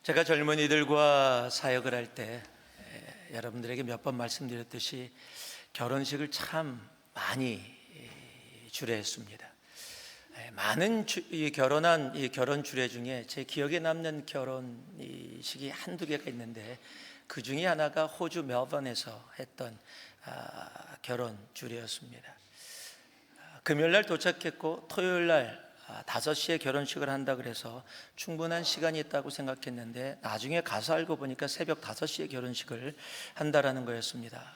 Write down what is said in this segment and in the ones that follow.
제가 젊은이들과 사역을 할 때 여러분들에게 몇 번 말씀드렸듯이 결혼식을 참 많이 주례했습니다. 많은 결혼한 이 결혼 주례 중에 제 기억에 남는 결혼식이 한두 개가 있는데, 그 중에 하나가 호주 멜번에서 했던 결혼 주례였습니다. 금요일날 도착했고 토요일날 5시에 결혼식을 한다 그래서 충분한 시간이 있다고 생각했는데, 나중에 가서 알고 보니까 새벽 5시에 결혼식을 한다라는 거였습니다.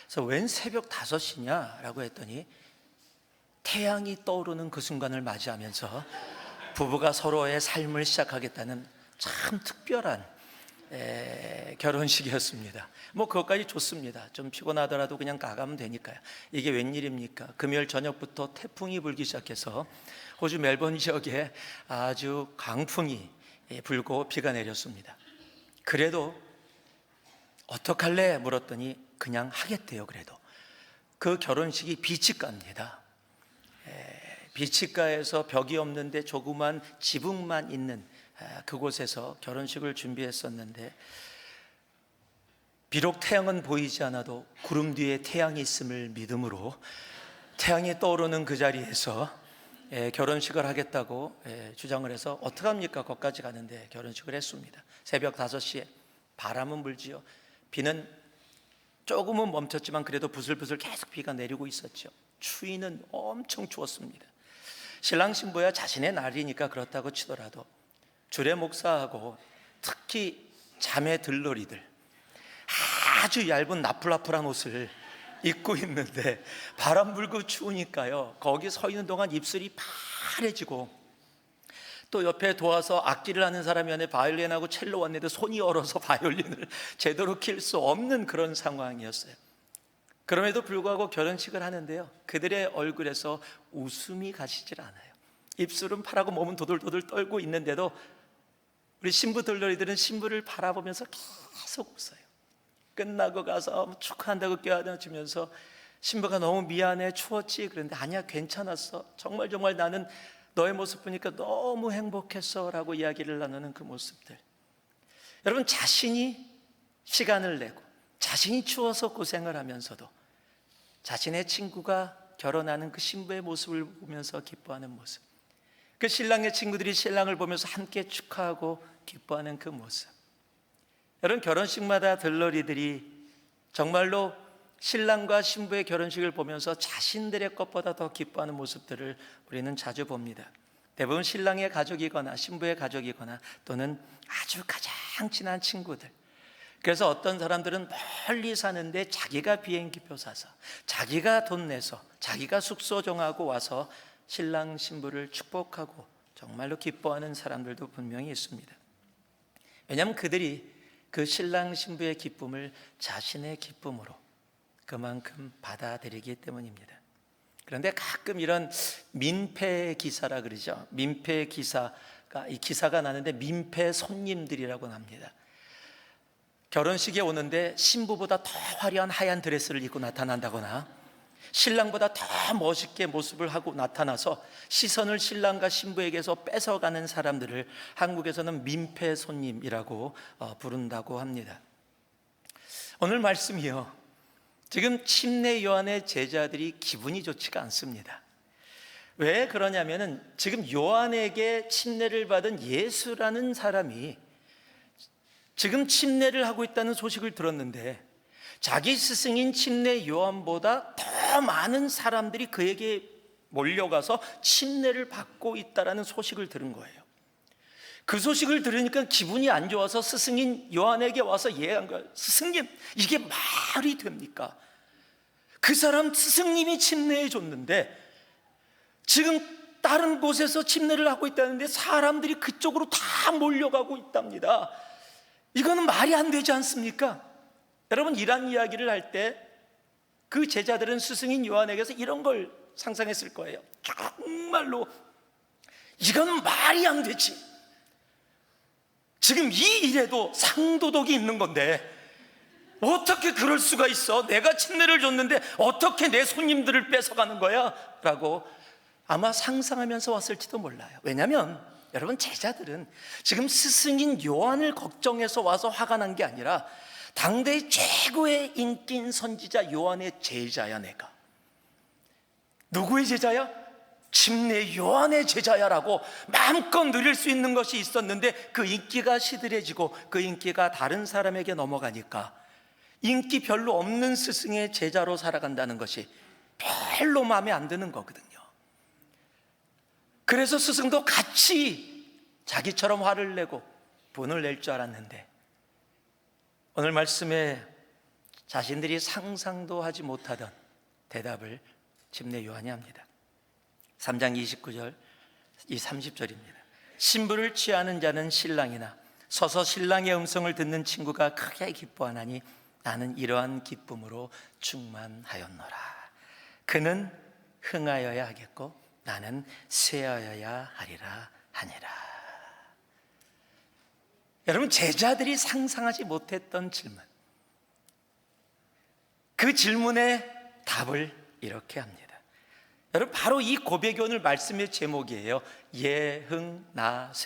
그래서 웬 새벽 5시냐 라고 했더니, 태양이 떠오르는 그 순간을 맞이하면서 부부가 서로의 삶을 시작하겠다는 참 특별한 결혼식이었습니다. 그것까지 좋습니다. 좀 피곤하더라도 그냥 가가면 되니까요. 이게 웬일입니까? 금요일 저녁부터 태풍이 불기 시작해서 호주 멜번 지역에 아주 강풍이 불고 비가 내렸습니다. 그래도 어떡할래 물었더니 그냥 하겠대요. 그래도 그 결혼식이 비치가입니다. 비치가에서 벽이 없는데 조그만 지붕만 있는 그곳에서 결혼식을 준비했었는데, 비록 태양은 보이지 않아도 구름 뒤에 태양이 있음을 믿음으로 태양이 떠오르는 그 자리에서 결혼식을 하겠다고 주장을 해서 어떡합니까? 거기까지 가는데 결혼식을 했습니다. 새벽 5시에 바람은 불지요. 비는 조금은 멈췄지만 그래도 부슬부슬 계속 비가 내리고 있었죠. 추위는 엄청 추웠습니다. 신랑 신부야 자신의 날이니까 그렇다고 치더라도 주례 목사하고 특히 자매 들러리들 아주 얇은 나풀나풀한 옷을 입고 있는데 바람 불고 추우니까요, 거기 서 있는 동안 입술이 파래지고, 또 옆에 도와서 악기를 하는 사람이 안에 바이올린하고 첼로 왔는데 손이 얼어서 바이올린을 제대로 킬 수 없는 그런 상황이었어요. 그럼에도 불구하고 결혼식을 하는데요, 그들의 얼굴에서 웃음이 가시질 않아요. 입술은 파랗고 몸은 도들도들 떨고 있는데도 우리 신부 들러리들은 신부를 바라보면서 계속 웃어요. 끝나고 가서 축하한다고 껴안아주면서 신부가 너무 미안해, 추웠지? 그런데 아니야, 괜찮았어, 정말 나는 너의 모습 보니까 너무 행복했어 라고 이야기를 나누는 그 모습들. 여러분, 자신이 시간을 내고 자신이 추워서 고생을 하면서도 자신의 친구가 결혼하는 그 신부의 모습을 보면서 기뻐하는 모습, 그 신랑의 친구들이 신랑을 보면서 함께 축하하고 기뻐하는 그 모습. 여러분, 결혼식마다 들러리들이 정말로 신랑과 신부의 결혼식을 보면서 자신들의 것보다 더 기뻐하는 모습들을 우리는 자주 봅니다. 대부분 신랑의 가족이거나 신부의 가족이거나 또는 아주 가장 친한 친구들. 그래서 어떤 사람들은 멀리 사는데 자기가 비행기표 사서, 자기가 돈 내서, 자기가 숙소 정하고 와서 신랑 신부를 축복하고 정말로 기뻐하는 사람들도 분명히 있습니다. 왜냐하면 그들이 그 신랑 신부의 기쁨을 자신의 기쁨으로 그만큼 받아들이기 때문입니다. 그런데 가끔 이런 민폐 기사라 그러죠. 민폐 기사가, 이 기사가 나는데 민폐 손님들이라고 합니다. 결혼식에 오는데 신부보다 더 화려한 하얀 드레스를 입고 나타난다거나 신랑보다 더 멋있게 모습을 하고 나타나서 시선을 신랑과 신부에게서 뺏어가는 사람들을 한국에서는 민폐 손님이라고 부른다고 합니다. 오늘 말씀이요, 지금 침례 요한의 제자들이 기분이 좋지가 않습니다. 왜 그러냐면은 지금 요한에게 침례를 받은 예수라는 사람이 지금 침례를 하고 있다는 소식을 들었는데, 자기 스승인 침례 요한보다 더 많은 사람들이 그에게 몰려가서 침례를 받고 있다는 소식을 들은 거예요. 그 소식을 들으니까 기분이 안 좋아서 스승인 요한에게 와서 얘기한 거예요. 스승님, 이게 말이 됩니까? 그 사람 스승님이 침례해 줬는데 지금 다른 곳에서 침례를 하고 있다는데 사람들이 그쪽으로 다 몰려가고 있답니다. 이거는 말이 안 되지 않습니까? 여러분, 이런 이야기를 할 때 그 제자들은 스승인 요한에게서 이런 걸 상상했을 거예요. 정말로 이건 말이 안 되지. 지금 이 일에도 상도덕이 있는 건데 어떻게 그럴 수가 있어? 내가 침례를 줬는데 어떻게 내 손님들을 뺏어가는 거야? 라고 아마 상상하면서 왔을지도 몰라요. 왜냐하면 여러분, 제자들은 지금 스승인 요한을 걱정해서 와서 화가 난 게 아니라 당대의 최고의 인기인 선지자 요한의 제자야. 내가 누구의 제자야? 침례 요한의 제자야라고 마음껏 누릴 수 있는 것이 있었는데, 그 인기가 시들해지고 그 인기가 다른 사람에게 넘어가니까 인기 별로 없는 스승의 제자로 살아간다는 것이 별로 마음에 안 드는 거거든요. 그래서 스승도 같이 자기처럼 화를 내고 분을 낼 줄 알았는데, 오늘 말씀에 자신들이 상상도 하지 못하던 대답을 침례 요한이 합니다. 3장 29절, 이 30절입니다. 신부를 취하는 자는 신랑이나 서서 신랑의 음성을 듣는 친구가 크게 기뻐하나니 나는 이러한 기쁨으로 충만하였노라. 그는 흥하여야 하겠고 나는 쇠하여야 하리라 하니라. 여러분, 제자들이 상상하지 못했던 질문, 그 질문의 답을 이렇게 합니다. 여러분, 바로 이 고백이 오늘 말씀의 제목이에요. 예흥나쇠입니다.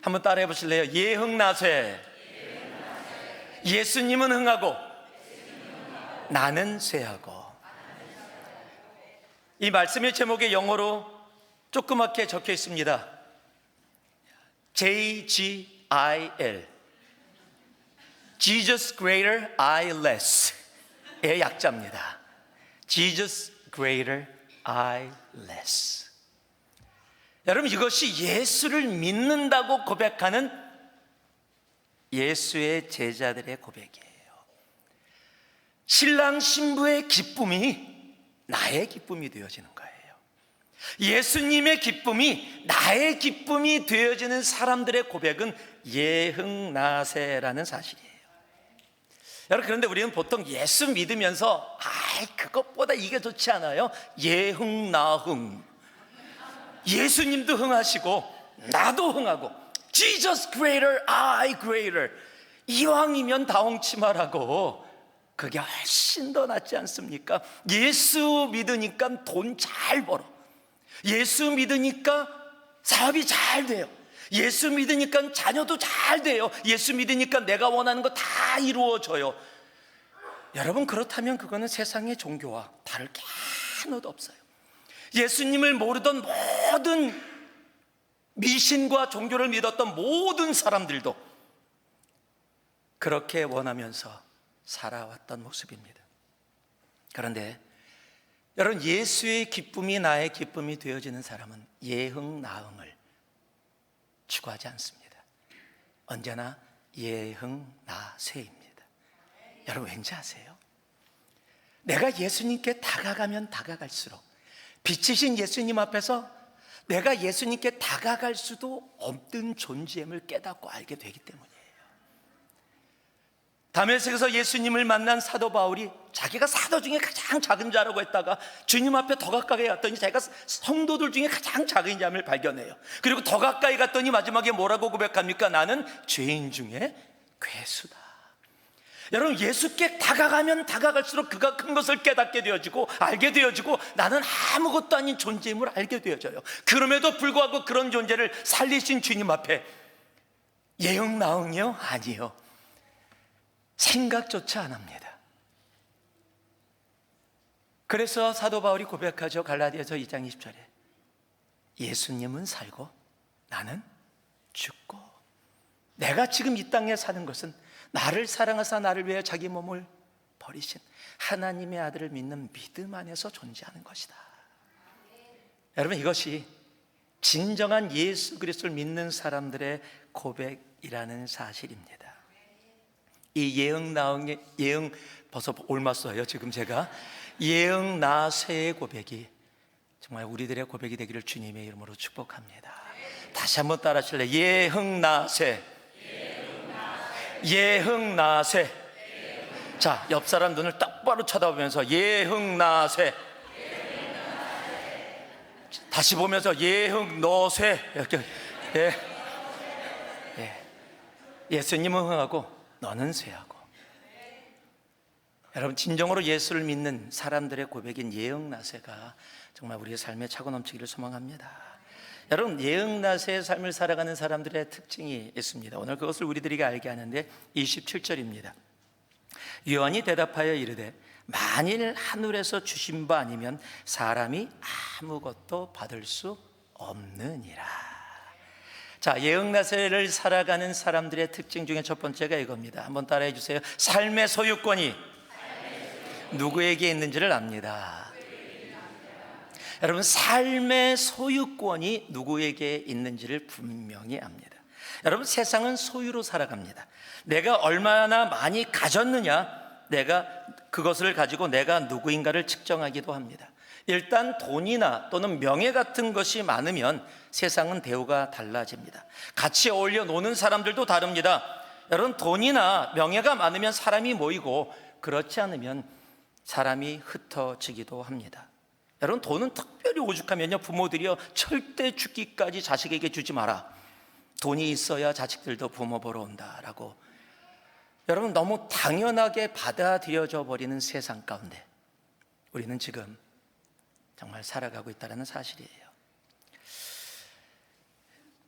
한번 따라해 보실래요? 예흥나쇠. 예수님은 흥하고 나는 쇠하고. 이 말씀의 제목에 영어로 조그맣게 적혀 있습니다. JGIL, Jesus Greater, I Less의 약자입니다. Jesus Greater, I Less. 여러분, 이것이 예수를 믿는다고 고백하는 예수의 제자들의 고백이에요. 신랑 신부의 기쁨이 나의 기쁨이 되어지는 거예요. 예수님의 기쁨이 나의 기쁨이 되어지는 사람들의 고백은 예흥나세라는 사실이에요. 여러분, 그런데 우리는 보통 예수 믿으면서 그것보다 이게 좋지 않아요? 예흥나흥. 예수님도 흥하시고 나도 흥하고 Jesus greater, I greater. 이왕이면 다홍치 말하고, 그게 훨씬 더 낫지 않습니까? 예수 믿으니까 돈 잘 벌어, 예수 믿으니까 사업이 잘 돼요, 예수 믿으니까 자녀도 잘 돼요, 예수 믿으니까 내가 원하는 거 다 이루어져요. 여러분, 그렇다면 그거는 세상의 종교와 다를 게 하나도 없어요. 예수님을 모르던 모든 미신과 종교를 믿었던 모든 사람들도 그렇게 원하면서 살아왔던 모습입니다. 그런데 여러분, 예수의 기쁨이 나의 기쁨이 되어지는 사람은 예흥나흥을 추구하지 않습니다. 언제나 예흥나쇠입니다. 여러분, 왠지 아세요? 내가 예수님께 다가가면 다가갈수록, 빛이신 예수님 앞에서 내가 예수님께 다가갈 수도 없는 존재임을 깨닫고 알게 되기 때문이에요. 다메섹에서 예수님을 만난 사도 바울이 자기가 사도 중에 가장 작은 자라고 했다가 주님 앞에 더 가까이 갔더니 자기가 성도들 중에 가장 작은 자임을 발견해요. 그리고 더 가까이 갔더니 마지막에 뭐라고 고백합니까? 나는 죄인 중에 괴수다. 여러분, 예수께 다가가면 다가갈수록 그가 큰 것을 깨닫게 되어지고 알게 되어지고 나는 아무것도 아닌 존재임을 알게 되어져요. 그럼에도 불구하고 그런 존재를 살리신 주님 앞에 예흥나흥이요? 아니요. 생각조차 안 합니다. 그래서 사도 바울이 고백하죠. 갈라디아서 2장 20절에 예수님은 살고 나는 죽고, 내가 지금 이 땅에 사는 것은 나를 사랑하사 나를 위해 자기 몸을 버리신 하나님의 아들을 믿는 믿음 안에서 존재하는 것이다. 여러분, 이것이 진정한 예수 그리스도를 믿는 사람들의 고백이라는 사실입니다. 이 예흥나흥의 예흥 벌써 올맞어요. 지금 제가 예흥나쇠의 고백이 정말 우리들의 고백이 되기를 주님의 이름으로 축복합니다. 다시 한번 따라하실래요? 예흥나쇠. 예흥나쇠. 자, 옆 사람 눈을 똑바로 쳐다보면서 예흥나쇠. 다시 보면서 예흥너쇠. 이렇게. 예수님은 흥하고 너는 쇠하고. 여러분, 진정으로 예수를 믿는 사람들의 고백인 예흥나쇠가 정말 우리의 삶에 차고 넘치기를 소망합니다. 여러분, 예응나세의 삶을 살아가는 사람들의 특징이 있습니다. 오늘 그것을 우리들에게 알게 하는데 27절입니다. 요한이 대답하여 이르되 만일 하늘에서 주신 바 아니면 사람이 아무것도 받을 수 없느니라. 자, 예응나세를 살아가는 사람들의 특징 중에 첫 번째가 이겁니다. 한번 따라해 주세요. 삶의 소유권이 누구에게 있는지를 압니다. 여러분, 삶의 소유권이 누구에게 있는지를 분명히 압니다. 여러분, 세상은 소유로 살아갑니다. 내가 얼마나 많이 가졌느냐, 내가 그것을 가지고 내가 누구인가를 측정하기도 합니다. 일단 돈이나 또는 명예 같은 것이 많으면 세상은 대우가 달라집니다. 같이 어울려 노는 사람들도 다릅니다. 여러분, 돈이나 명예가 많으면 사람이 모이고 그렇지 않으면 사람이 흩어지기도 합니다. 여러분, 돈은 특별히 오죽하면요, 부모들이요 절대 죽기까지 자식에게 주지 마라. 돈이 있어야 자식들도 부모 보러 온다라고, 여러분, 너무 당연하게 받아들여져 버리는 세상 가운데 우리는 지금 정말 살아가고 있다는 사실이에요.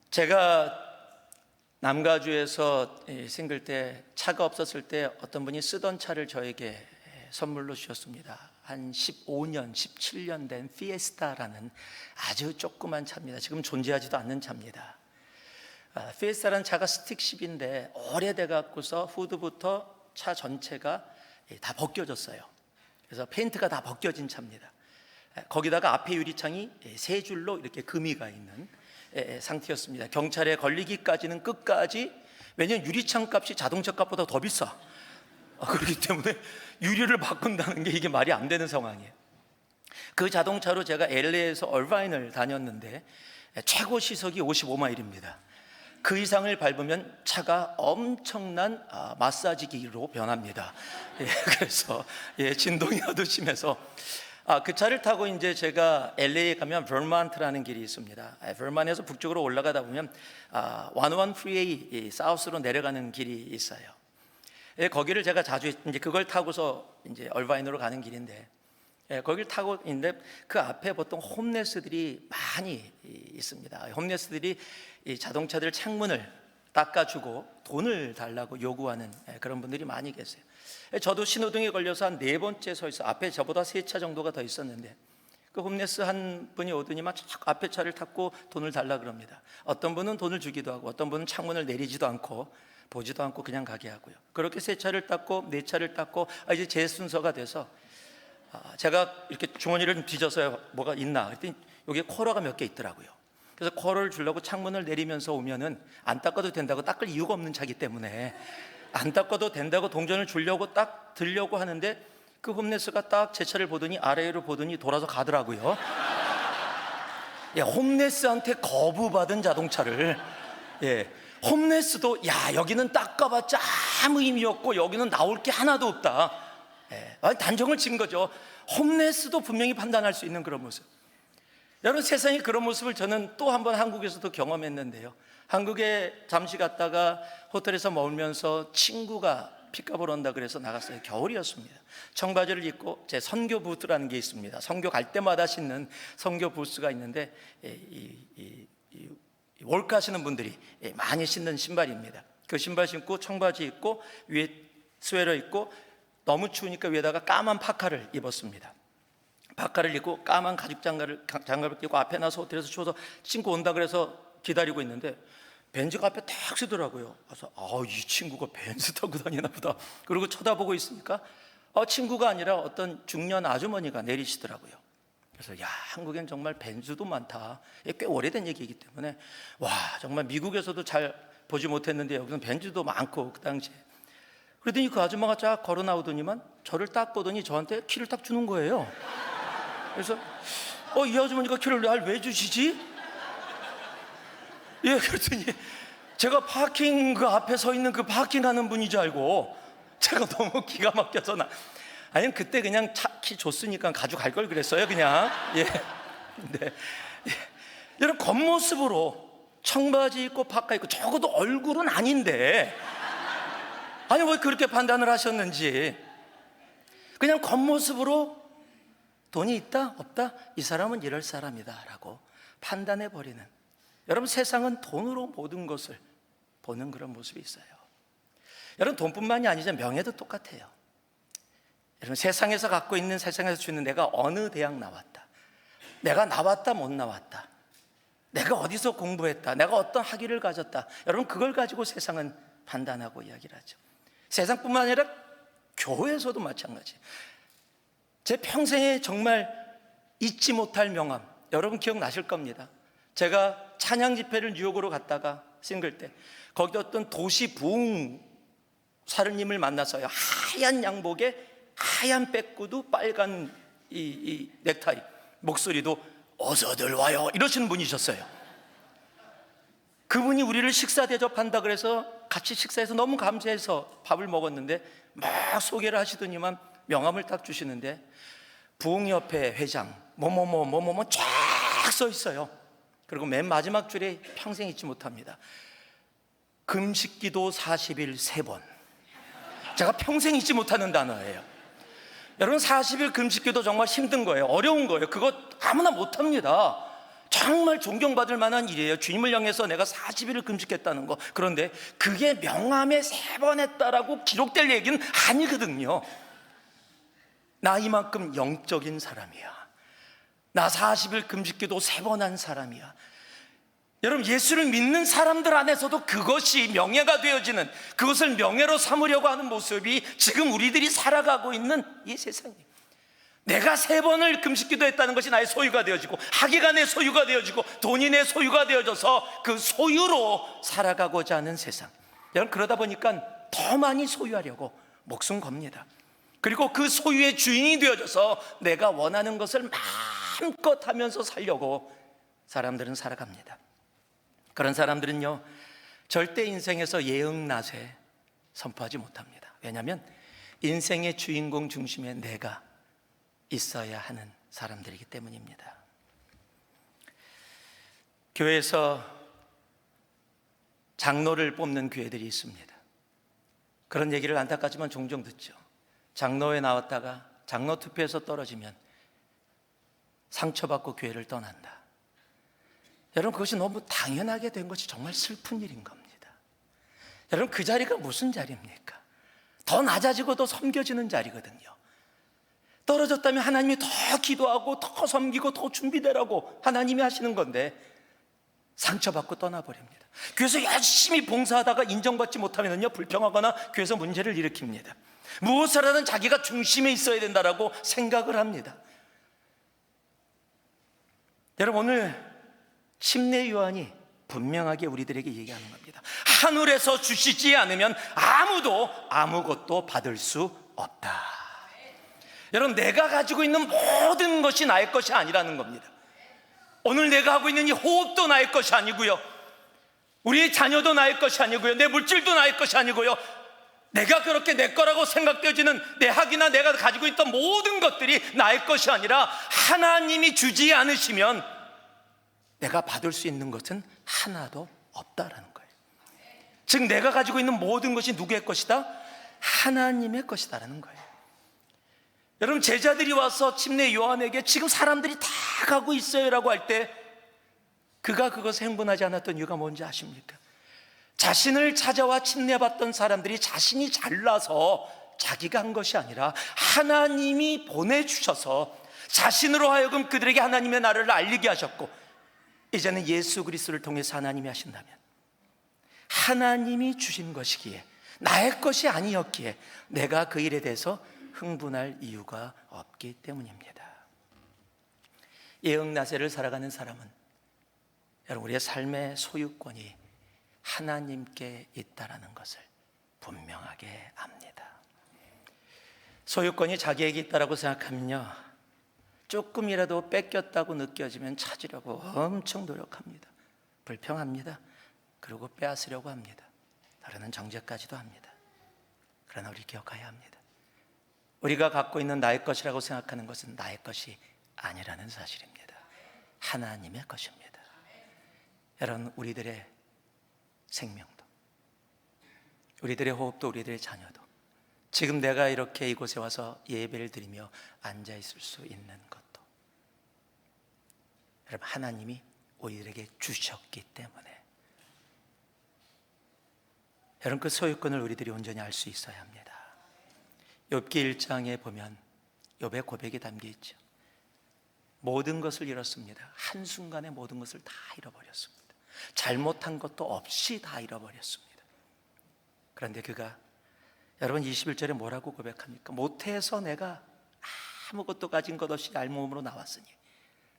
제가 남가주에서 생길 때 차가 없었을 때 어떤 분이 쓰던 차를 저에게 선물로 주셨습니다. 한 15년, 17년 된 피에스타라는 아주 조그만 차입니다. 지금 존재하지도 않는 차입니다. 피에스타라는 차가 스틱십인데 오래돼 갖고서 후드부터 차 전체가 다 벗겨졌어요. 그래서 페인트가 다 벗겨진 차입니다. 거기다가 앞에 유리창이 세 줄로 이렇게 금이가 있는 상태였습니다. 경찰에 걸리기까지는 끝까지, 왜냐하면 유리창 값이 자동차 값보다 더 비싸. 그렇기 때문에 유리를 바꾼다는 게 이게 말이 안 되는 상황이에요. 그 자동차로 제가 LA에서 얼바인을 다녔는데 최고 시속이 55마일입니다. 그 이상을 밟으면 차가 엄청난 마사지기로 변합니다. 그래서 진동이 아주 심해서 그 차를 타고 이제 제가 LA에 가면 버먼트라는 길이 있습니다. 버먼트에서 북쪽으로 올라가다 보면 101 프리웨이 사우스로 내려가는 길이 있어요. 거기를 제가 자주 이제 그걸 타고서 이제 얼바인으로 가는 길인데, 거기를 타고 있는데 그 앞에 보통 홈레스들이 많이 있습니다. 홈레스들이 이 자동차들 창문을 닦아주고 돈을 달라고 요구하는 그런 분들이 많이 계세요. 저도 신호등에 걸려서 한 4번째 서 있어. 앞에 저보다 3차 정도가 더 있었는데 그 홈레스 한 분이 오더니만 자꾸 앞에 차를 탔고 돈을 달라 그럽니다. 어떤 분은 돈을 주기도 하고 어떤 분은 창문을 내리지도 않고 보지도 않고 그냥 가게 하고요. 그렇게 3차를 땄고 4차를 땄고 이제 제 순서가 돼서 제가 이렇게 주머니를 뒤져서 뭐가 있나 그랬더니 여기에 쿼러가 몇 개 있더라고요. 그래서 쿼러를 주려고 창문을 내리면서 오면은 안 닦아도 된다고, 닦을 이유가 없는 차기 때문에 안 닦아도 된다고 동전을 주려고 딱 들려고 하는데 그 홈레스가 딱 제 차를 보더니 아래로 보더니 돌아서 가더라고요. 홈레스한테 거부받은 자동차를, 홈레스도 여기는 닦아봤자 아무 의미 없고 여기는 나올 게 하나도 없다, 단정을 진 거죠. 홈레스도 분명히 판단할 수 있는 그런 모습. 여러분, 세상에 그런 모습을 저는 또 한 번 한국에서도 경험했는데요. 한국에 잠시 갔다가 호텔에서 머물면서 친구가 픽업을 온다 그래서 나갔어요. 겨울이었습니다. 청바지를 입고, 제 선교 부스라는 게 있습니다. 선교 갈 때마다 신는 선교 부스가 있는데 월가시는 분들이 많이 신는 신발입니다. 그 신발 신고 청바지 입고 위에 스웨터 입고 너무 추우니까 위에다가 까만 파카를 입었습니다. 파카를 입고 까만 가죽 장갑을 끼고 앞에 나서 호텔에서 추워서 친구 온다 그래서 기다리고 있는데 벤츠가 앞에 탁 서더라고요. 그래서 이 친구가 벤츠 타고 다니나 보다. 그리고 쳐다보고 있으니까 친구가 아니라 어떤 중년 아주머니가 내리시더라고요. 그래서 한국엔 정말 벤츠도 많다. 꽤 오래된 얘기이기 때문에 정말 미국에서도 잘 보지 못했는데 여기는 벤츠도 많고 그 당시에. 그러더니 그 아줌마가 쫙 걸어 나오더니만 저를 딱 보더니 저한테 키를 딱 주는 거예요. 그래서 이 아주머니가 키를 왜 주시지? 그랬더니 제가 파킹 그 앞에 서 있는 그 파킹하는 분인 줄 알고 제가 너무 기가 막혀서 아니면 그때 그냥 키 줬으니까 가져갈 걸 그랬어요, 그냥. 근데 여러분, 겉모습으로 청바지 입고 파카 입고 적어도 얼굴은 아닌데 왜 그렇게 판단을 하셨는지, 그냥 겉모습으로 돈이 있다 없다, 이 사람은 이럴 사람이다 라고 판단해 버리는 여러분, 세상은 돈으로 모든 것을 보는 그런 모습이 있어요. 여러분, 돈뿐만이 아니죠. 명예도 똑같아요. 여러분, 세상에서 갖고 있는, 세상에서 주는, 내가 어느 대학 나왔다, 내가 나왔다 못 나왔다, 내가 어디서 공부했다, 내가 어떤 학위를 가졌다, 여러분, 그걸 가지고 세상은 판단하고 이야기를 하죠. 세상뿐만 아니라 교회에서도 마찬가지. 제 평생에 정말 잊지 못할 명함, 여러분 기억나실 겁니다. 제가 찬양 집회를 뉴욕으로 갔다가 싱글 때 거기 어떤 도시 부흥 사르님을 만나서요, 하얀 양복에 하얀 백구두, 빨간 이 넥타이, 목소리도 어서들 와요 이러시는 분이셨어요. 그분이 우리를 식사 대접한다 그래서 같이 식사해서 너무 감사해서 밥을 먹었는데 막 소개를 하시더니만 명함을 딱 주시는데 부흥협회 회장 뭐뭐뭐 쫙 써 있어요. 그리고 맨 마지막 줄에 평생 잊지 못합니다. 금식기도 40일 3번. 제가 평생 잊지 못하는 단어예요. 여러분, 40일 금식기도 정말 힘든 거예요. 어려운 거예요. 그거 아무나 못합니다. 정말 존경받을 만한 일이에요. 주님을 향해서 내가 40일을 금식했다는 거. 그런데 그게 명함에 3번 했다라고 기록될 얘기는 아니거든요. 나 이만큼 영적인 사람이야. 나 40일 금식기도 3번 한 사람이야. 여러분, 예수를 믿는 사람들 안에서도 그것이 명예가 되어지는, 그것을 명예로 삼으려고 하는 모습이 지금 우리들이 살아가고 있는 이 세상이에요. 내가 3번을 금식기도 했다는 것이 나의 소유가 되어지고, 학위가 내 소유가 되어지고, 돈이 내 소유가 되어져서 그 소유로 살아가고자 하는 세상. 여러분, 그러다 보니까 더 많이 소유하려고 목숨 겁니다. 그리고 그 소유의 주인이 되어져서 내가 원하는 것을 마음껏 하면서 살려고 사람들은 살아갑니다. 그런 사람들은요, 절대 인생에서 예응나세 선포하지 못합니다. 왜냐하면 인생의 주인공 중심에 내가 있어야 하는 사람들이기 때문입니다. 교회에서 장로를 뽑는 교회들이 있습니다. 그런 얘기를 안타깝지만 종종 듣죠. 장로에 나왔다가 장로 투표에서 떨어지면 상처받고 교회를 떠난다. 여러분, 그것이 너무 당연하게 된 것이 정말 슬픈 일인 겁니다. 여러분, 그 자리가 무슨 자리입니까? 더 낮아지고 더 섬겨지는 자리거든요. 떨어졌다면 하나님이 더 기도하고 더 섬기고 더 준비되라고 하나님이 하시는 건데 상처받고 떠나버립니다. 교회에서 열심히 봉사하다가 인정받지 못하면요, 불평하거나 교회에서 문제를 일으킵니다. 무엇을 하든 자기가 중심에 있어야 된다라고 생각을 합니다. 여러분, 오늘 침례 요한이 분명하게 우리들에게 얘기하는 겁니다. 하늘에서 주시지 않으면 아무도 아무것도 받을 수 없다. 여러분, 내가 가지고 있는 모든 것이 나의 것이 아니라는 겁니다. 오늘 내가 하고 있는 이 호흡도 나의 것이 아니고요, 우리의 자녀도 나의 것이 아니고요, 내 물질도 나의 것이 아니고요, 내가 그렇게 내 거라고 생각되어지는 내 학이나 내가 가지고 있던 모든 것들이 나의 것이 아니라 하나님이 주지 않으시면 내가 받을 수 있는 것은 하나도 없다라는 거예요. 즉, 내가 가지고 있는 모든 것이 누구의 것이다? 하나님의 것이다라는 거예요. 여러분, 제자들이 와서 침례 요한에게 지금 사람들이 다 가고 있어요 라고 할 때 그가 그것에 흥분하지 않았던 이유가 뭔지 아십니까? 자신을 찾아와 침례받던 사람들이 자신이 잘나서 자기가 한 것이 아니라 하나님이 보내주셔서 자신으로 하여금 그들에게 하나님의 나라를 알리게 하셨고, 이제는 예수 그리스도를 통해서 하나님이 하신다면 하나님이 주신 것이기에, 나의 것이 아니었기에 내가 그 일에 대해서 흥분할 이유가 없기 때문입니다. 예응나세를 살아가는 사람은 여러분, 우리의 삶의 소유권이 하나님께 있다라는 것을 분명하게 압니다. 소유권이 자기에게 있다라고 생각하면요, 조금이라도 뺏겼다고 느껴지면 찾으려고 엄청 노력합니다. 불평합니다. 그리고 빼앗으려고 합니다. 다른 정죄까지도 합니다. 그러나 우리 기억해야 합니다. 우리가 갖고 있는 나의 것이라고 생각하는 것은 나의 것이 아니라는 사실입니다. 하나님의 것입니다. 여러분, 우리들의 생명도, 우리들의 호흡도, 우리들의 자녀도, 지금 내가 이렇게 이곳에 와서 예배를 드리며 앉아 있을 수 있는 것도, 여러분, 하나님이 우리에게 주셨기 때문에. 여러분, 그 소유권을 우리들이 온전히 알 수 있어야 합니다. 욥기 1장에 보면 욥의 고백이 담겨 있죠. 모든 것을 잃었습니다. 한순간에 모든 것을 다 잃어버렸습니다. 잘못한 것도 없이 다 잃어버렸습니다. 그런데 그가 여러분 21절에 뭐라고 고백합니까? 모태에서 내가 아무것도 가진 것 없이 알몸으로 나왔으니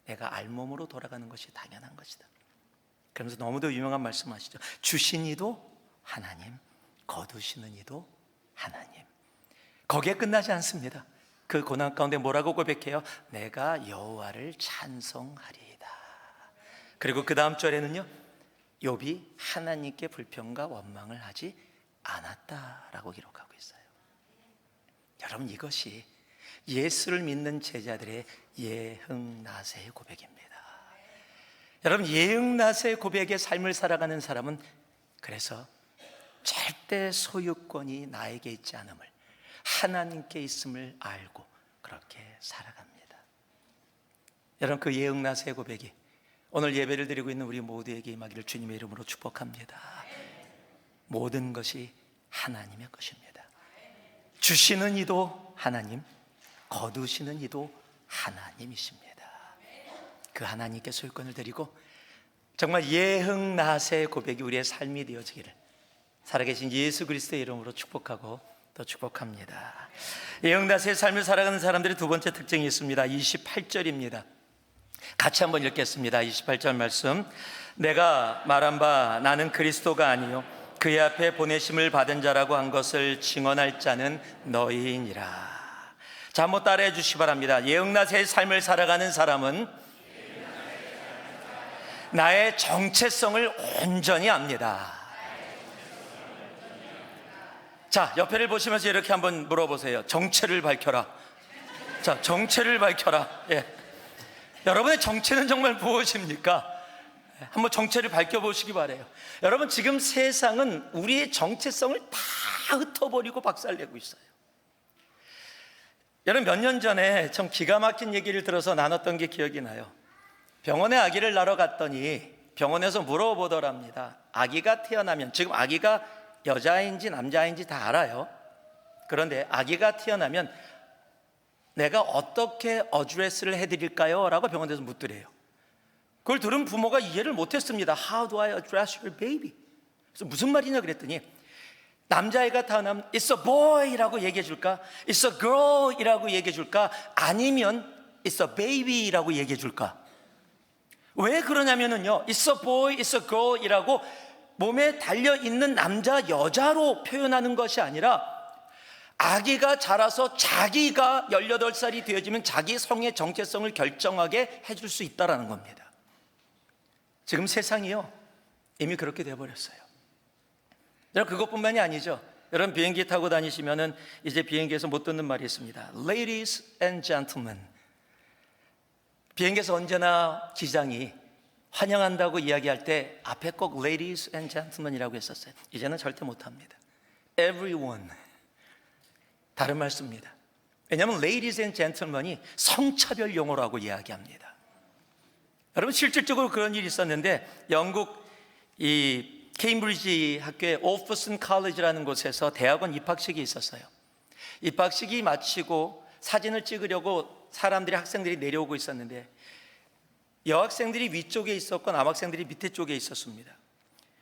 내가 알몸으로 돌아가는 것이 당연한 것이다. 그러면서 너무도 유명한 말씀하시죠. 주신 이도 하나님, 거두시는 이도 하나님. 거기에 끝나지 않습니다. 그 고난 가운데 뭐라고 고백해요? 내가 여호와를 찬송하리이다. 그리고 그 다음 절에는요, 욥이 하나님께 불평과 원망을 하지 않았다라고 기록하고 있어요. 여러분, 이것이 예수를 믿는 제자들의 예흥나세의 고백입니다. 여러분, 예흥나세의 고백의 삶을 살아가는 사람은 그래서 절대 소유권이 나에게 있지 않음을, 하나님께 있음을 알고 그렇게 살아갑니다. 여러분, 그 예흥나세의 고백이 오늘 예배를 드리고 있는 우리 모두에게 임하기를 주님의 이름으로 축복합니다. 모든 것이 하나님의 것입니다. 주시는 이도 하나님, 거두시는 이도 하나님이십니다. 그 하나님께 소유권을 드리고 정말 예흥나세의 고백이 우리의 삶이 되어지기를 살아계신 예수 그리스도의 이름으로 축복하고 또 축복합니다. 예흥나세의 삶을 살아가는 사람들의 두 번째 특징이 있습니다. 28절입니다. 같이 한번 읽겠습니다. 28절 말씀. 내가 말한 바 나는 그리스도가 아니요 그의 앞에 보내심을 받은 자라고 한 것을 증언할 자는 너희니라. 자, 한번 따라해 주시기 바랍니다. 예흥나세의 삶을 살아가는 사람은 나의 정체성을 온전히 압니다. 자, 옆에를 보시면서 이렇게 한번 물어보세요. 정체를 밝혀라. 자, 정체를 밝혀라. 예. 여러분의 정체는 정말 무엇입니까? 한번 정체를 밝혀보시기 바라요. 여러분, 지금 세상은 우리의 정체성을 다 흩어버리고 박살내고 있어요. 여러분, 몇 년 전에 참 기가 막힌 얘기를 들어서 나눴던 게 기억이 나요. 병원에 아기를 낳으러 갔더니 병원에서 물어보더랍니다. 아기가 태어나면, 지금 아기가 여자인지 남자인지 다 알아요. 그런데 아기가 태어나면 내가 어떻게 어드레스를 해드릴까요? 라고 병원에서 묻더래요. 그걸 들은 부모가 이해를 못했습니다. How do I address your baby? 그래서 무슨 말이냐 그랬더니 남자애가 태어나면 It's a boy 라고 얘기해 줄까? It's a girl 이라고 얘기해 줄까? 아니면 It's a baby 라고 얘기해 줄까? 왜 그러냐면요, It's a boy, It's a girl 이라고 몸에 달려있는 남자, 여자로 표현하는 것이 아니라 아기가 자라서 자기가 18살이 되어지면 자기 성의 정체성을 결정하게 해줄 수 있다는 겁니다. 지금 세상이요, 이미 그렇게 되어버렸어요. 여러분, 그것뿐만이 아니죠. 여러분, 비행기 타고 다니시면은 이제 비행기에서 못 듣는 말이 있습니다. Ladies and gentlemen. 비행기에서 언제나 기장이 환영한다고 이야기할 때 앞에 꼭 Ladies and gentlemen이라고 했었어요. 이제는 절대 못합니다. Everyone. 다른 말 씁니다. 왜냐하면 Ladies and gentlemen이 성차별 용어라고 이야기합니다. 여러분, 실질적으로 그런 일이 있었는데 영국 이 케임브리지 학교의 오프슨 칼리지라는 곳에서 대학원 입학식이 있었어요. 입학식이 마치고 사진을 찍으려고 사람들이, 학생들이 내려오고 있었는데 여학생들이 위쪽에 있었고 남학생들이 밑에 쪽에 있었습니다.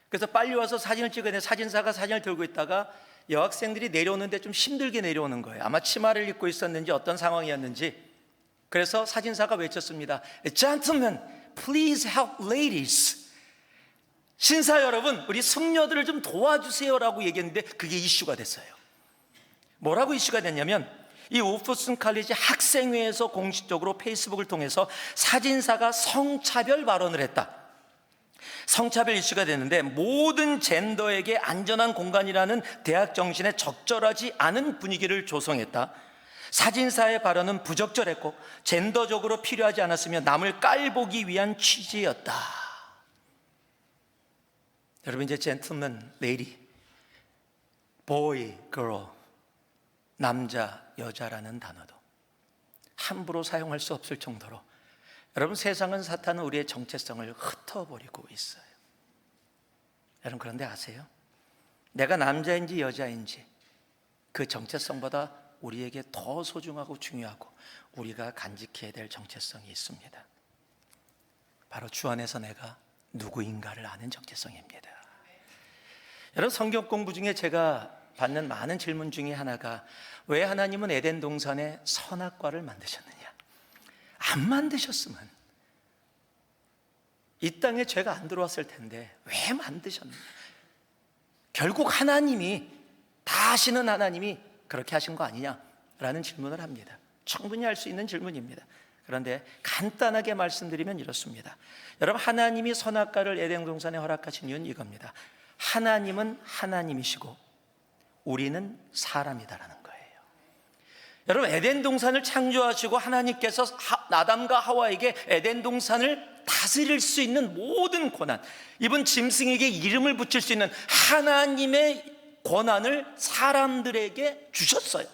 그래서 빨리 와서 사진을 찍어야 되는데 사진사가 사진을 들고 있다가 여학생들이 내려오는데 좀 힘들게 내려오는 거예요. 아마 치마를 입고 있었는지 어떤 상황이었는지. 그래서 사진사가 외쳤습니다. Gentlemen, please help ladies. 신사 여러분, 우리 숙녀들을 좀 도와주세요라고 얘기했는데 그게 이슈가 됐어요. 뭐라고 이슈가 됐냐면 이 오프슨 칼리지 학생회에서 공식적으로 페이스북을 통해서 사진사가 성차별 발언을 했다. 성차별 이슈가 됐는데 모든 젠더에게 안전한 공간이라는 대학 정신에 적절하지 않은 분위기를 조성했다. 사진사의 발언은 부적절했고 젠더적으로 필요하지 않았으며 남을 깔보기 위한 취지였다. 여러분, 이제 젠틀맨, 레이디, 보이, girl, 남자, 여자라는 단어도 함부로 사용할 수 없을 정도로 여러분, 세상은, 사탄은 우리의 정체성을 흩어버리고 있어요. 여러분, 그런데 아세요? 내가 남자인지 여자인지 그 정체성보다 우리에게 더 소중하고 중요하고 우리가 간직해야 될 정체성이 있습니다. 바로 주 안에서 내가 누구인가를 아는 정체성입니다. 여러분, 성경 공부 중에 제가 받는 많은 질문 중에 하나가, 왜 하나님은 에덴 동산에 선악과를 만드셨느냐? 안 만드셨으면 이 땅에 죄가 안 들어왔을 텐데 왜 만드셨느냐? 결국 하나님이, 다 아시는 하나님이 그렇게 하신 거 아니냐라는 질문을 합니다. 충분히 할 수 있는 질문입니다. 그런데 간단하게 말씀드리면 이렇습니다. 여러분, 하나님이 선악과를 에덴 동산에 허락하신 이유는 이겁니다. 하나님은 하나님이시고 우리는 사람이다라는 거예요. 여러분, 에덴 동산을 창조하시고 하나님께서 아담과 하와에게 에덴 동산을 다스릴 수 있는 모든 권한, 이분 짐승에게 이름을 붙일 수 있는 하나님의 권한을 사람들에게 주셨어요.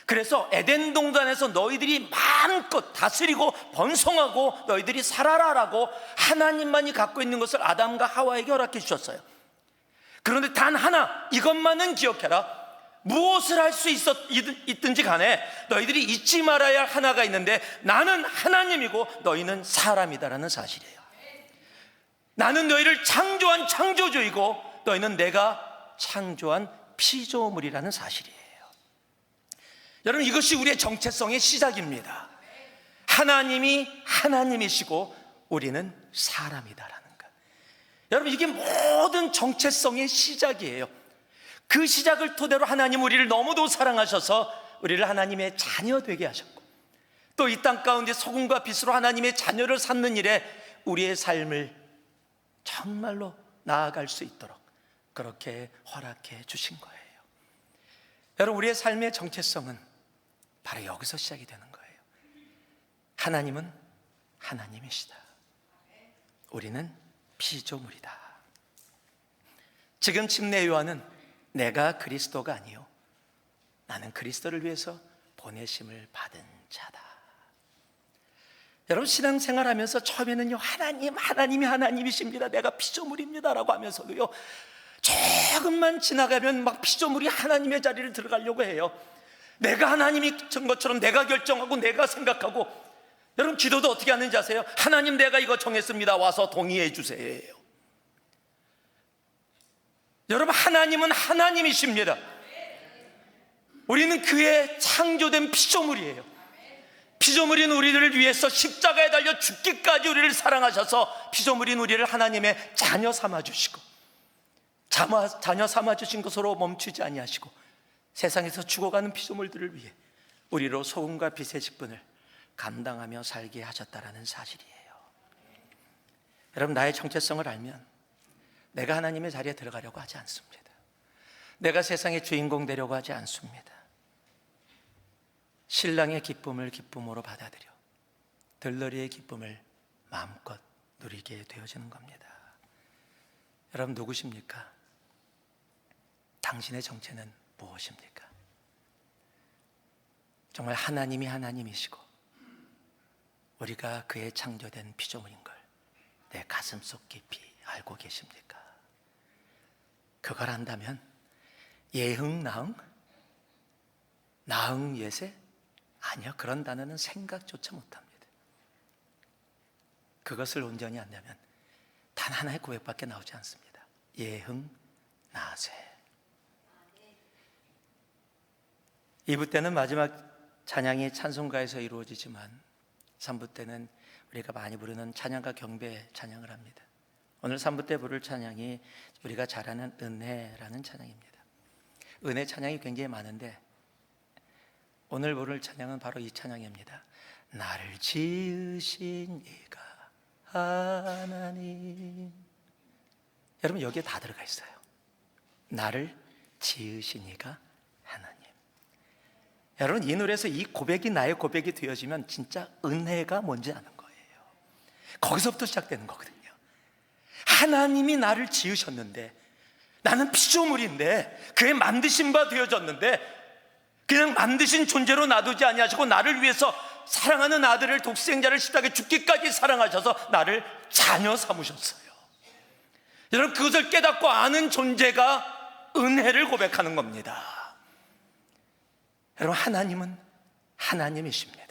그래서 에덴 동산에서 너희들이 마음껏 다스리고 번성하고 너희들이 살아라라고 하나님만이 갖고 있는 것을 아담과 하와에게 허락해 주셨어요. 그런데 단 하나, 이것만은 기억해라. 무엇을 할 수 있든지 간에 너희들이 잊지 말아야 할 하나가 있는데, 나는 하나님이고 너희는 사람이다라는 사실이에요. 나는 너희를 창조한 창조주이고 너희는 내가 창조한 피조물이라는 사실이에요. 여러분, 이것이 우리의 정체성의 시작입니다. 하나님이 하나님이시고 우리는 사람이다라는 것. 여러분, 이게 모든 정체성의 시작이에요. 그 시작을 토대로 하나님 우리를 너무도 사랑하셔서 우리를 하나님의 자녀 되게 하셨고, 또 이 땅 가운데 소금과 빛으로 하나님의 자녀를 삼는 일에 우리의 삶을 정말로 나아갈 수 있도록 그렇게 허락해 주신 거예요. 여러분, 우리의 삶의 정체성은 바로 여기서 시작이 되는 거예요. 하나님은 하나님이시다. 우리는 피조물이다. 지금 침례 요한은 내가 그리스도가 아니요 나는 그리스도를 위해서 보내심을 받은 자다. 여러분, 신앙생활하면서 처음에는요, 하나님이 하나님이십니다, 내가 피조물입니다 라고 하면서도요, 조금만 지나가면 막 피조물이 하나님의 자리를 들어가려고 해요. 내가 하나님이 전 것처럼 내가 결정하고 내가 생각하고. 여러분, 기도도 어떻게 하는지 아세요? 하나님, 내가 이거 정했습니다, 와서 동의해 주세요. 여러분, 하나님은 하나님이십니다. 우리는 그의 창조된 피조물이에요. 피조물인 우리들을 위해서 십자가에 달려 죽기까지 우리를 사랑하셔서 피조물인 우리를 하나님의 자녀 삼아주시고, 자녀 삼아주신 것으로 멈추지 아니하시고 세상에서 죽어가는 피조물들을 위해 우리로 소금과 빛의 직분을 감당하며 살게 하셨다라는 사실이에요. 여러분, 나의 정체성을 알면 내가 하나님의 자리에 들어가려고 하지 않습니다. 내가 세상의 주인공 되려고 하지 않습니다. 신랑의 기쁨을 기쁨으로 받아들여 들러리의 기쁨을 마음껏 누리게 되어지는 겁니다. 여러분, 누구십니까? 당신의 정체는 무엇입니까? 정말 하나님이 하나님이시고 우리가 그의 창조된 피조물인 걸 내 가슴속 깊이 알고 계십니까? 그걸 안다면 예흥, 나흥? 나흥, 예세? 아니요, 그런 단어는 생각조차 못합니다. 그것을 온전히 안다면 단 하나의 고백밖에 나오지 않습니다. 예흥, 나세. 2부 때는 마지막 찬양이 찬송가에서 이루어지지만 3부 때는 우리가 많이 부르는 찬양과 경배 찬양을 합니다. 오늘 3부 때 부를 찬양이 우리가 잘 아는 은혜라는 찬양입니다. 은혜 찬양이 굉장히 많은데 오늘 부를 찬양은 바로 이 찬양입니다. 나를 지으신 이가 하나님. 여러분, 여기에 다 들어가 있어요. 나를 지으신 이가 하나님. 여러분, 이 노래에서 이 고백이 나의 고백이 되어지면 진짜 은혜가 뭔지 아는 거예요. 거기서부터 시작되는 거거든요. 하나님이 나를 지으셨는데, 나는 피조물인데 그의 만드신 바 되어졌는데, 그냥 만드신 존재로 놔두지 아니하시고 나를 위해서 사랑하는 아들을, 독생자를 십자가에 죽기까지 사랑하셔서 나를 자녀 삼으셨어요. 여러분, 그것을 깨닫고 아는 존재가 은혜를 고백하는 겁니다. 여러분, 하나님은 하나님이십니다.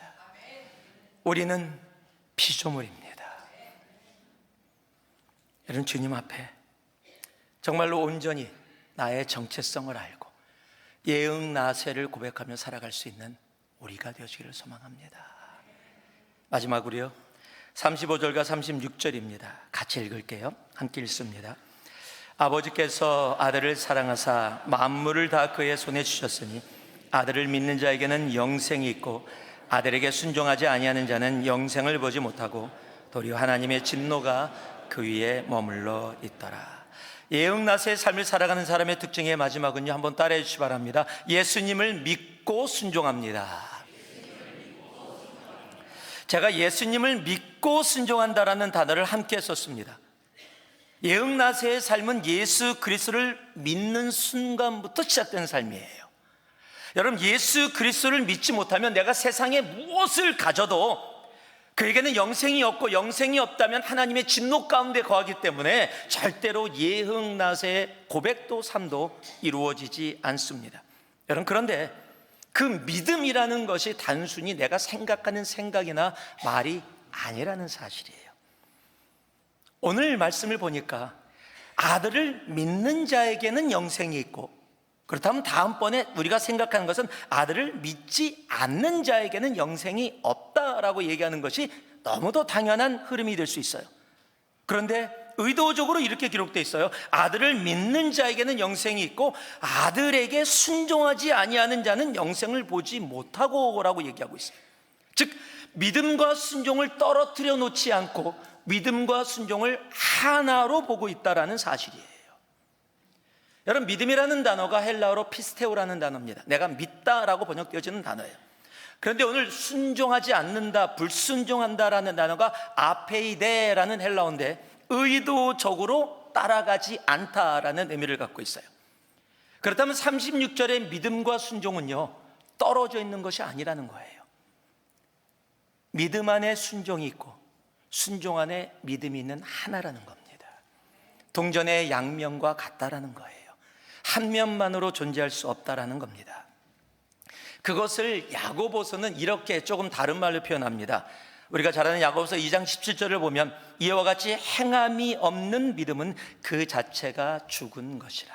우리는 피조물입니다. 여러분, 주님 앞에 정말로 온전히 나의 정체성을 알고 예응나세를 고백하며 살아갈 수 있는 우리가 되어지기를 소망합니다. 마지막으로요, 35절과 36절입니다. 같이 읽을게요. 함께 읽습니다. 아버지께서 아들을 사랑하사 만물을 다 그의 손에 주셨으니 아들을 믿는 자에게는 영생이 있고 아들에게 순종하지 아니하는 자는 영생을 보지 못하고 도리어 하나님의 진노가 그 위에 머물러 있더라. 예응나세의 삶을 살아가는 사람의 특징의 마지막은요, 한번 따라해 주시기 바랍니다. 예수님을 믿고 순종합니다. 제가 예수님을 믿고 순종한다라는 단어를 함께 썼습니다. 예응나세의 삶은 예수 그리스도를 믿는 순간부터 시작된 삶이에요. 여러분, 예수 그리스도를 믿지 못하면 내가 세상에 무엇을 가져도 그에게는 영생이 없고, 영생이 없다면 하나님의 진노 가운데 거하기 때문에 절대로 예응나세의 고백도 삶도 이루어지지 않습니다. 여러분, 그런데 그 믿음이라는 것이 단순히 내가 생각하는 생각이나 말이 아니라는 사실이에요. 오늘 말씀을 보니까 아들을 믿는 자에게는 영생이 있고, 그렇다면 다음번에 우리가 생각하는 것은 아들을 믿지 않는 자에게는 영생이 없다라고 얘기하는 것이 너무도 당연한 흐름이 될 수 있어요. 그런데 의도적으로 이렇게 기록되어 있어요. 아들을 믿는 자에게는 영생이 있고 아들에게 순종하지 아니하는 자는 영생을 보지 못하고 라고 얘기하고 있어요. 즉, 믿음과 순종을 떨어뜨려 놓지 않고 믿음과 순종을 하나로 보고 있다라는 사실이에요. 여러분, 믿음이라는 단어가 헬라어로 피스테오라는 단어입니다. 내가 믿다라고 번역되어지는 단어예요. 그런데 오늘 순종하지 않는다, 불순종한다라는 단어가 아페이데라는 헬라어인데 의도적으로 따라가지 않다라는 의미를 갖고 있어요. 그렇다면 36절의 믿음과 순종은요, 떨어져 있는 것이 아니라는 거예요. 믿음 안에 순종이 있고 순종 안에 믿음이 있는 하나라는 겁니다. 동전의 양면과 같다라는 거예요. 한 면만으로 존재할 수 없다라는 겁니다. 그것을 야고보서는 이렇게 조금 다른 말로 표현합니다. 우리가 잘 아는 야고보서 2장 17절을 보면 이와 같이 행함이 없는 믿음은 그 자체가 죽은 것이라.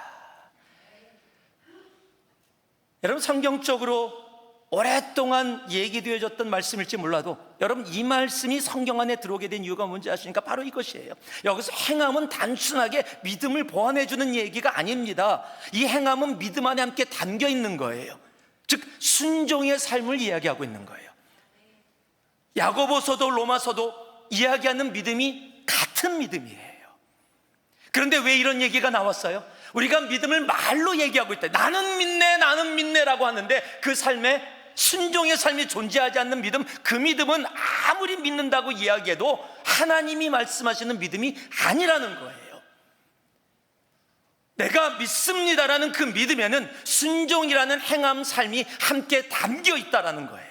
여러분, 성경적으로 오랫동안 얘기되어졌던 말씀일지 몰라도 여러분, 이 말씀이 성경 안에 들어오게 된 이유가 뭔지 아십니까? 바로 이것이에요. 여기서 행함은 단순하게 믿음을 보완해주는 얘기가 아닙니다. 이 행함은 믿음 안에 함께 담겨 있는 거예요. 즉, 순종의 삶을 이야기하고 있는 거예요. 야고보서도 로마서도 이야기하는 믿음이 같은 믿음이에요. 그런데 왜 이런 얘기가 나왔어요? 우리가 믿음을 말로 얘기하고 있다. 나는 믿네, 나는 믿네라고 하는데 그 삶에 순종의 삶이 존재하지 않는 믿음, 그 믿음은 아무리 믿는다고 이야기해도 하나님이 말씀하시는 믿음이 아니라는 거예요. 내가 믿습니다라는 그 믿음에는 순종이라는 행함 삶이 함께 담겨 있다라는 거예요.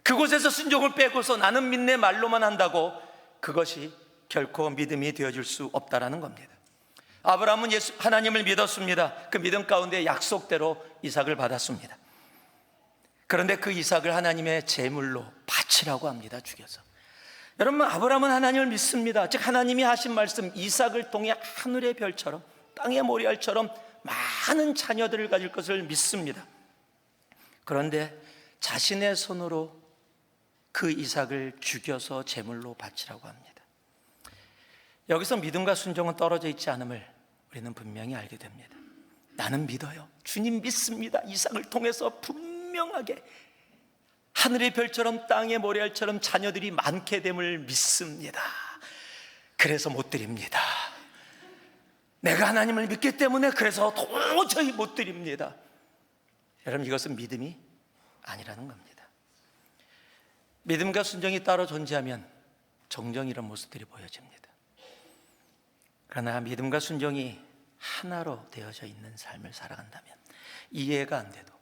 그곳에서 순종을 빼고서 나는 믿네 말로만 한다고 그것이 결코 믿음이 되어줄 수 없다라는 겁니다. 아브라함은 하나님을 믿었습니다. 그 믿음 가운데 약속대로 이삭을 받았습니다. 그런데 그 이삭을 하나님의 제물로 바치라고 합니다. 죽여서. 여러분, 아브라함은 하나님을 믿습니다. 즉, 하나님이 하신 말씀, 이삭을 통해 하늘의 별처럼 땅의 모래알처럼 많은 자녀들을 가질 것을 믿습니다. 그런데 자신의 손으로 그 이삭을 죽여서 제물로 바치라고 합니다. 여기서 믿음과 순종은 떨어져 있지 않음을 우리는 분명히 알게 됩니다. 나는 믿어요. 주님 믿습니다. 이삭을 통해서 분명하게 하늘의 별처럼 땅의 모래알처럼 자녀들이 많게 됨을 믿습니다. 그래서 못 드립니다. 내가 하나님을 믿기 때문에 그래서 도저히 못 드립니다. 여러분, 이것은 믿음이 아니라는 겁니다. 믿음과 순종이 따로 존재하면 종종 이런 모습들이 보여집니다. 그러나 믿음과 순종이 하나로 되어져 있는 삶을 살아간다면 이해가 안 돼도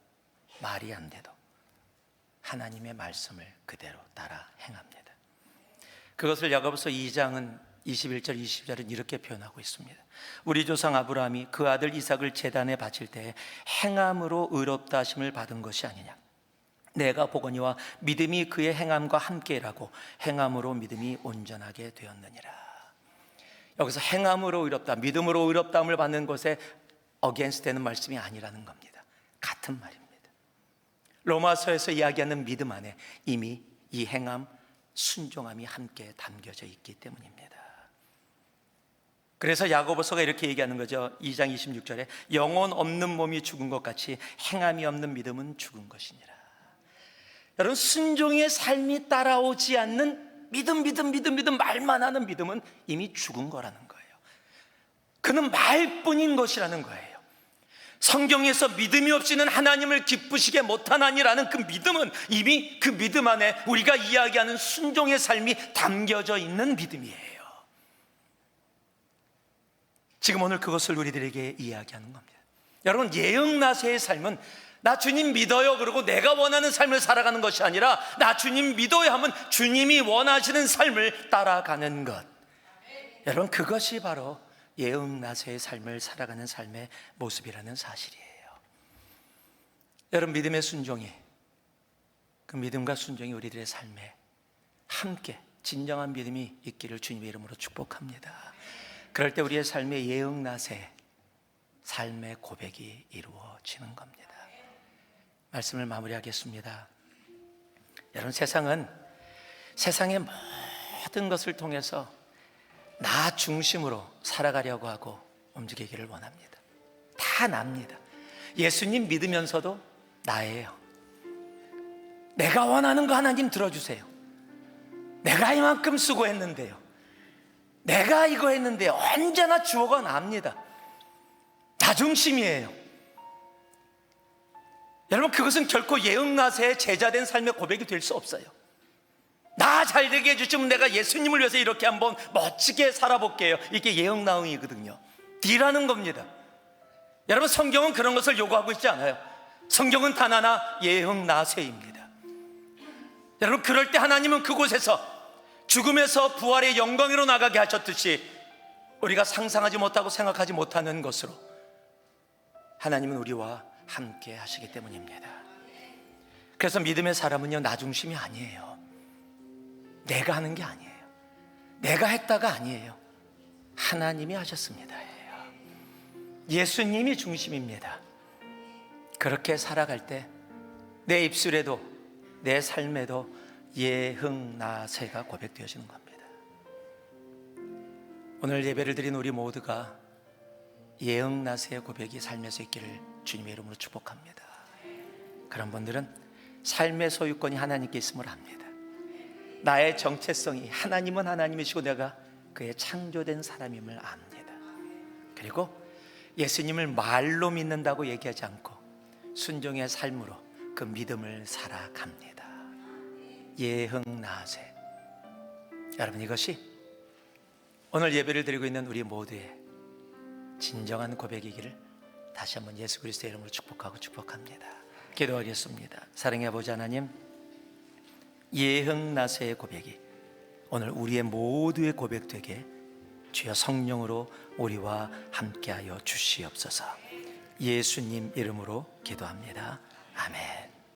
말이 안 돼도 하나님의 말씀을 그대로 따라 행합니다. 그것을 야고보서 2장은 21절 20절은 이렇게 표현하고 있습니다. 우리 조상 아브라함이 그 아들 이삭을 제단에 바칠 때 행함으로 의롭다 하심을 받은 것이 아니냐. 내가 보거니와 믿음이 그의 행함과 함께라고 행함으로 믿음이 온전하게 되었느니라. 여기서 행함으로 의롭다, 믿음으로 의롭다함을 받는 것에 against 되는 말씀이 아니라는 겁니다. 같은 말입니다. 로마서에서 이야기하는 믿음 안에 이미 이 행함, 순종함이 함께 담겨져 있기 때문입니다. 그래서 야고보서가 이렇게 얘기하는 거죠. 2장 26절에 영혼 없는 몸이 죽은 것 같이 행함이 없는 믿음은 죽은 것이니라. 여러분, 순종의 삶이 따라오지 않는 믿음 말만 하는 믿음은 이미 죽은 거라는 거예요. 그는 말뿐인 것이라는 거예요. 성경에서 믿음이 없이는 하나님을 기쁘시게 못하나니라는 그 믿음은 이미 그 믿음 안에 우리가 이야기하는 순종의 삶이 담겨져 있는 믿음이에요. 지금 오늘 그것을 우리들에게 이야기하는 겁니다. 여러분, 예응나세의 삶은 나 주님 믿어요 그러고 내가 원하는 삶을 살아가는 것이 아니라 나 주님 믿어요 하면 주님이 원하시는 삶을 따라가는 것. 여러분, 그것이 바로 예응나세의 삶을 살아가는 삶의 모습이라는 사실이에요. 여러분, 믿음의 순종이, 그 믿음과 순종이 우리들의 삶에 함께 진정한 믿음이 있기를 주님의 이름으로 축복합니다. 그럴 때 우리의 삶의 예응나세, 삶의 고백이 이루어지는 겁니다. 말씀을 마무리하겠습니다. 여러분, 세상의 모든 것을 통해서 나 중심으로 살아가려고 하고 움직이기를 원합니다. 다 납니다. 예수님 믿으면서도 나예요. 내가 원하는 거 하나님 들어주세요. 내가 이만큼 수고했는데요, 내가 이거 했는데요. 언제나 주어가 납니다. 나 중심이에요. 여러분, 그것은 결코 예응나세의 제자된 삶의 고백이 될 수 없어요. 나 잘되게 해주시면 내가 예수님을 위해서 이렇게 한번 멋지게 살아볼게요. 이게 예응나응이거든요. D라는 겁니다. 여러분, 성경은 그런 것을 요구하고 있지 않아요. 성경은 단 하나, 예응나세입니다. 여러분, 그럴 때 하나님은 그곳에서 죽음에서 부활의 영광으로 나가게 하셨듯이 우리가 상상하지 못하고 생각하지 못하는 것으로 하나님은 우리와 함께 하시기 때문입니다. 그래서 믿음의 사람은요, 나 중심이 아니에요. 내가 하는 게 아니에요. 내가 했다가 아니에요. 하나님이 하셨습니다. 예수님이 중심입니다. 그렇게 살아갈 때 내 입술에도 내 삶에도 예흥나세가 고백되어지는 겁니다. 오늘 예배를 드린 우리 모두가 예흥나세의 고백이 삶에서 있기를 주님의 이름으로 축복합니다. 그런 분들은 삶의 소유권이 하나님께 있음을 압니다. 나의 정체성이 하나님은 하나님이시고 내가 그의 창조된 사람임을 압니다. 그리고 예수님을 말로 믿는다고 얘기하지 않고 순종의 삶으로 그 믿음을 살아갑니다. 예흥나세. 여러분, 이것이 오늘 예배를 드리고 있는 우리 모두의 진정한 고백이기를 다시 한번 예수 그리스도의 이름으로 축복합니다. 기도하겠습니다. 사랑의 아버지 하나님, 예흥나세의 고백이 오늘 우리의 모두의 고백되게 주여 성령으로 우리와 함께하여 주시옵소서. 예수님 이름으로 기도합니다. 아멘.